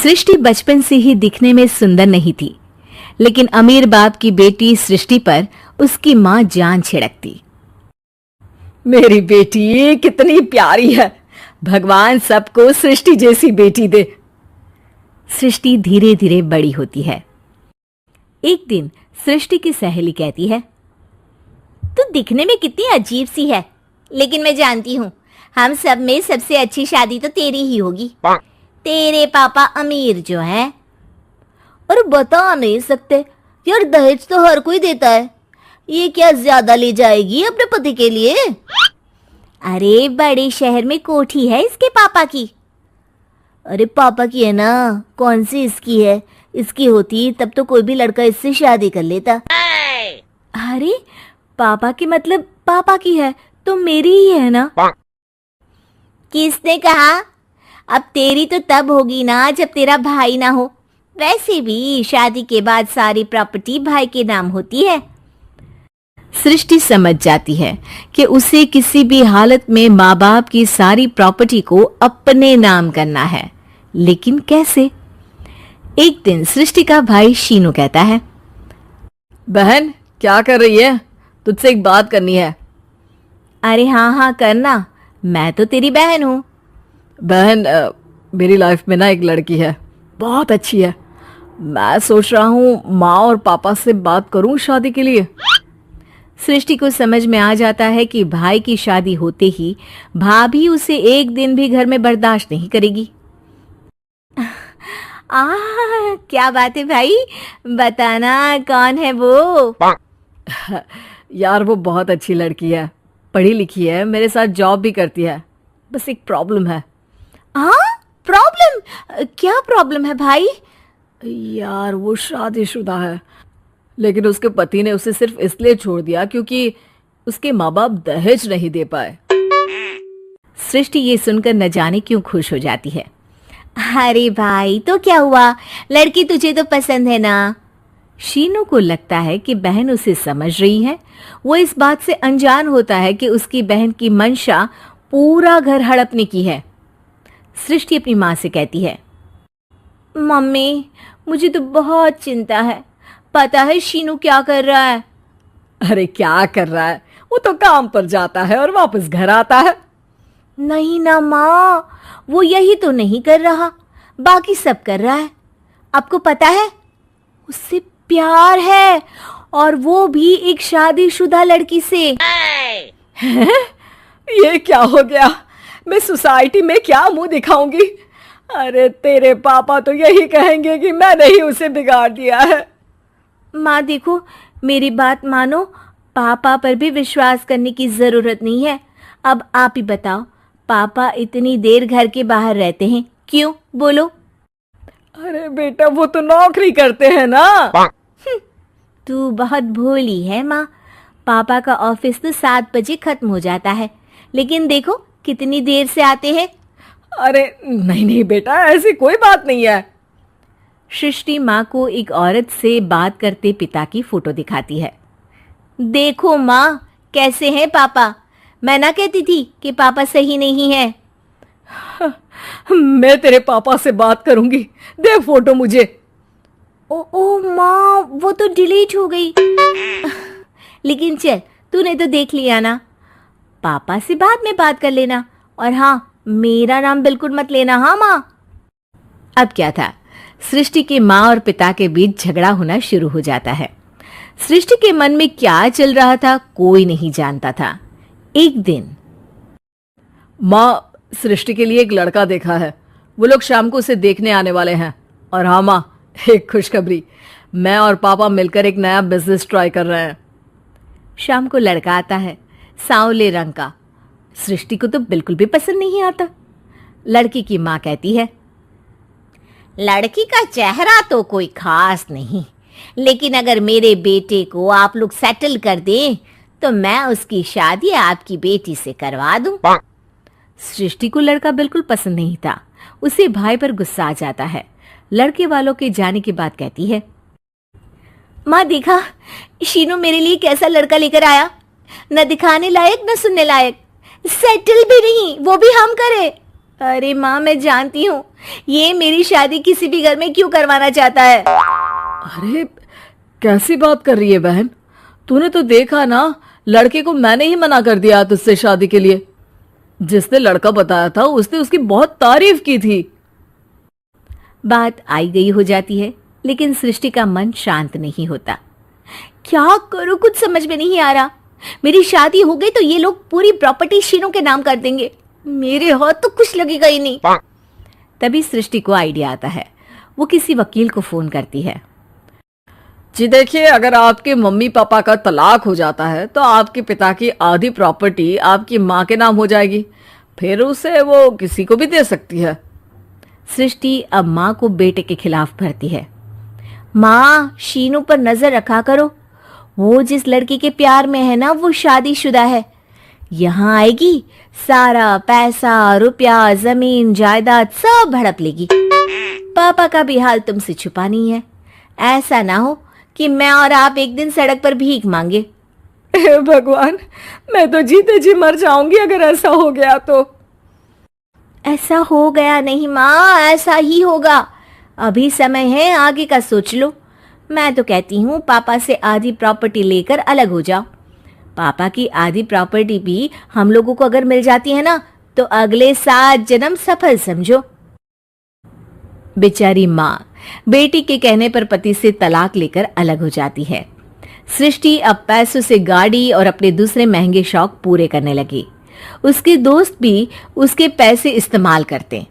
सृष्टि बचपन से ही दिखने में सुंदर नहीं थी, लेकिन अमीर बाप की बेटी सृष्टि पर उसकी माँ जान छिड़कती। मेरी बेटी कितनी प्यारी है, भगवान सबको सृष्टि जैसी बेटी दे। सृष्टि धीरे धीरे बड़ी होती है। एक दिन सृष्टि की सहेली कहती है, तू दिखने में कितनी अजीब सी है, लेकिन मैं जानती हूँ हम सब में सबसे अच्छी शादी तो तेरी ही होगी। तेरे पापा अमीर जो हैं। और बता नहीं सकते यार, दहेज तो हर कोई देता है, ये क्या ज्यादा ले जाएगी अपने पति के लिए? अरे बड़े शहर में कोठी है इसके पापा की। अरे पापा की है ना, कौन सी इसकी है? इसकी होती तब तो कोई भी लड़का इससे शादी कर लेता। अरे पापा की मतलब पापा की है तो मेरी ही है ना? किसने कहा? अब तेरी तो तब होगी ना जब तेरा भाई ना हो। वैसे भी शादी के बाद सारी प्रॉपर्टी भाई के नाम होती है। सृष्टि समझ जाती है कि उसे किसी भी हालत में माँ बाप की सारी प्रॉपर्टी को अपने नाम करना है, लेकिन कैसे? एक दिन सृष्टि का भाई शीनू कहता है, बहन क्या कर रही है? तुझसे एक बात करनी है। अरे हाँ करना, मैं तो तेरी बहन हूँ। बहन मेरी लाइफ में ना एक लड़की है, बहुत अच्छी है। मैं सोच रहा हूँ माँ और पापा से बात करूँ शादी के लिए। सृष्टि को समझ में आ जाता है कि भाई की शादी होते ही भाभी उसे एक दिन भी घर में बर्दाश्त नहीं करेगी। क्या बात है भाई, बताना कौन है वो? यार वो बहुत अच्छी लड़की है, पढ़ी लिखी है, मेरे साथ जॉब भी करती है। बस एक प्रॉब्लम है। प्रॉब्लम? क्या प्रॉब्लम है भाई? यार वो शादीशुदा है, लेकिन उसके पति ने उसे सिर्फ इसलिए छोड़ दिया क्योंकि उसके माँ बाप दहेज नहीं दे पाए। सृष्टि ये सुनकर न जाने क्यों खुश हो जाती है। अरे भाई तो क्या हुआ, लड़की तुझे तो पसंद है ना? शीनू को लगता है कि बहन उसे समझ रही है। वो इस बात से अनजान होता है कि उसकी बहन की मंशा पूरा घर हड़पने की है। सृष्टि अपनी माँ से कहती है, मम्मी मुझे तो बहुत चिंता है। पता है शीनू क्या कर रहा है? अरे क्या कर रहा है? वो तो काम पर जाता है और वापस घर आता है। नहीं ना माँ, वो यही तो नहीं कर रहा, बाकी सब कर रहा है। आपको पता है उससे प्यार है, और वो भी एक शादीशुदा लड़की से। ये क्या हो गया? मैं सोसाइटी में क्या मुंह दिखाऊंगी? अरे तेरे पापा तो यही कहेंगे कि मैंने ही उसे बिगाड़ दिया है। माँ देखो, मेरी बात मानो, पापा पर भी विश्वास करने की जरूरत नहीं है। अब आप ही बताओ, पापा इतनी देर घर के बाहर रहते हैं क्यों? बोलो। अरे बेटा वो तो नौकरी करते हैं ना। तू बहुत भोली है माँ। पापा का ऑफिस तो 7 बजे खत्म हो जाता है, लेकिन देखो कितनी देर से आते हैं। अरे नहीं बेटा, ऐसी कोई बात नहीं है। सृष्टि माँ को एक औरत से बात करते पिता की फोटो दिखाती है। देखो माँ कैसे हैं पापा। मैं ना कहती थी कि पापा सही नहीं है। मैं तेरे पापा से बात करूंगी, दे फोटो मुझे। ओ माँ, वो तो डिलीट हो गई। लेकिन चल, तूने तो देख लिया ना। पापा से बाद में बात कर लेना, और हाँ मेरा नाम बिल्कुल मत लेना। हाँ माँ। अब क्या था, सृष्टि के माँ और पिता के बीच झगड़ा होना शुरू हो जाता है। सृष्टि के मन में क्या चल रहा था कोई नहीं जानता था। एक दिन, माँ सृष्टि के लिए एक लड़का देखा है, वो लोग शाम को उसे देखने आने वाले हैं। और हाँ माँ, एक खुशखबरी, मैं और पापा मिलकर एक नया बिजनेस ट्राई कर रहे हैं। शाम को लड़का आता है, सांवले रंग का। सृष्टि को तो बिल्कुल भी पसंद नहीं आता। लड़की की माँ कहती है, लड़की का चेहरा तो कोई खास नहीं, लेकिन अगर मेरे बेटे को आप लोग सेटल कर दें तो मैं उसकी शादी आपकी बेटी से करवा दूं। सृष्टि को लड़का बिल्कुल पसंद नहीं था। उसे भाई पर गुस्सा आ जाता है। लड़के वालों के जाने के बाद कहती है, माँ देखा शीनू मेरे लिए कैसा लड़का लेकर आया, न दिखाने लायक न सुनने लायक, सेटल भी नहीं, वो भी हम करे। अरे माँ, मैं जानती हूँ ये मेरी शादी किसी भी घर में क्यों करवाना चाहता है। अरे कैसी बात कर रही है बहन, तूने तो देखा ना, लड़के को मैंने ही मना कर दिया तुझसे शादी के लिए। जिसने लड़का बताया था उसने उसकी बहुत तारीफ की थी। बात आई गई हो जाती है, लेकिन सृष्टि का मन शांत नहीं होता। क्या करूँ, कुछ समझ में नहीं आ रहा। मेरी शादी हो गई तो ये लोग पूरी प्रॉपर्टी शीनू के नाम कर देंगे, मेरे हाथ तो कुछ लगेगा ही नहीं। तभी सृष्टि को आइडिया आता है। वो किसी वकील को फोन करती है। जी देखिए, अगर आपके मम्मी पापा का तलाक हो जाता है तो आपके पिता की आधी प्रॉपर्टी आपकी माँ के नाम हो जाएगी, फिर उसे वो किसी को भी दे सकती है। सृष्टि अब माँ को बेटे के खिलाफ भरती है। माँ, शीनू पर नजर रखा करो, वो जिस लड़की के प्यार में है ना वो शादीशुदा है। यहाँ आएगी, सारा पैसा, रुपया, जमीन, जायदाद सब हड़प लेगी। पापा का भी हाल तुमसे छुपा नहीं है। ऐसा ना हो कि मैं और आप एक दिन सड़क पर भीख मांगे। हे भगवान, मैं तो जीते जी मर जाऊंगी अगर ऐसा हो गया तो। ऐसा हो गया नहीं माँ, ऐसा ही होगा। अभी समय है, आगे का सोच लो। मैं तो कहती हूँ पापा से आधी प्रॉपर्टी लेकर अलग हो जाओ। पापा की आधी प्रॉपर्टी भी हम लोगों को अगर मिल जाती है ना तो अगले 7 जन्म सफल समझो। बेचारी माँ बेटी के कहने पर पति से तलाक लेकर अलग हो जाती है। सृष्टि अब पैसों से गाड़ी और अपने दूसरे महंगे शौक पूरे करने लगी। उसके दोस्त भी उसके पैसे इस्तेमाल करते।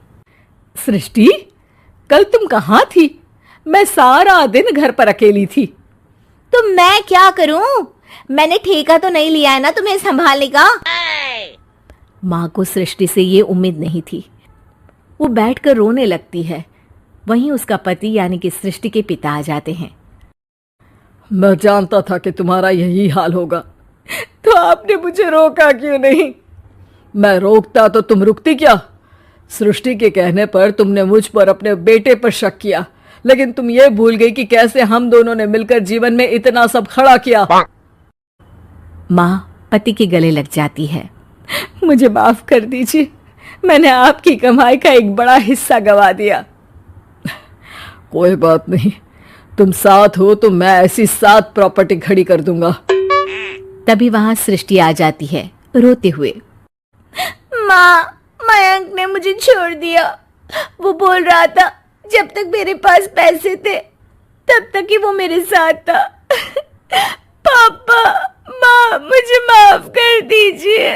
सृष्टि, कल तुम कहाँ थी? मैं सारा दिन घर पर अकेली थी। तो मैं क्या करूं? मैंने ठेका तो नहीं लिया है ना तुम्हें संभालने का। माँ को सृष्टि से ये उम्मीद नहीं थी। वो बैठकर रोने लगती है। वहीं उसका पति यानी कि सृष्टि के पिता आ जाते हैं। मैं जानता था कि तुम्हारा यही हाल होगा, तो आपने मुझे रोका क्यों नहीं? मैं रोकता तो तुम रुकती क्या? सृष्टि के कहने पर तुमने मुझ पर, अपने बेटे पर शक किया, लेकिन तुम ये भूल गई कि कैसे हम दोनों ने मिलकर जीवन में इतना सब खड़ा किया। माँ पति के गले लग जाती है। मुझे माफ कर दीजिए, मैंने आपकी कमाई का एक बड़ा हिस्सा गवा दिया। कोई बात नहीं, तुम साथ हो तो मैं ऐसी 7 प्रॉपर्टी खड़ी कर दूंगा। तभी वहां सृष्टि आ जाती है रोते हुए। माँ, मयंक ने मुझे छोड़ दिया। वो बोल रहा था जब तक मेरे पास पैसे थे तब तक ही वो मेरे साथ था। पापा, माँ, मुझे माफ कर दीजिए।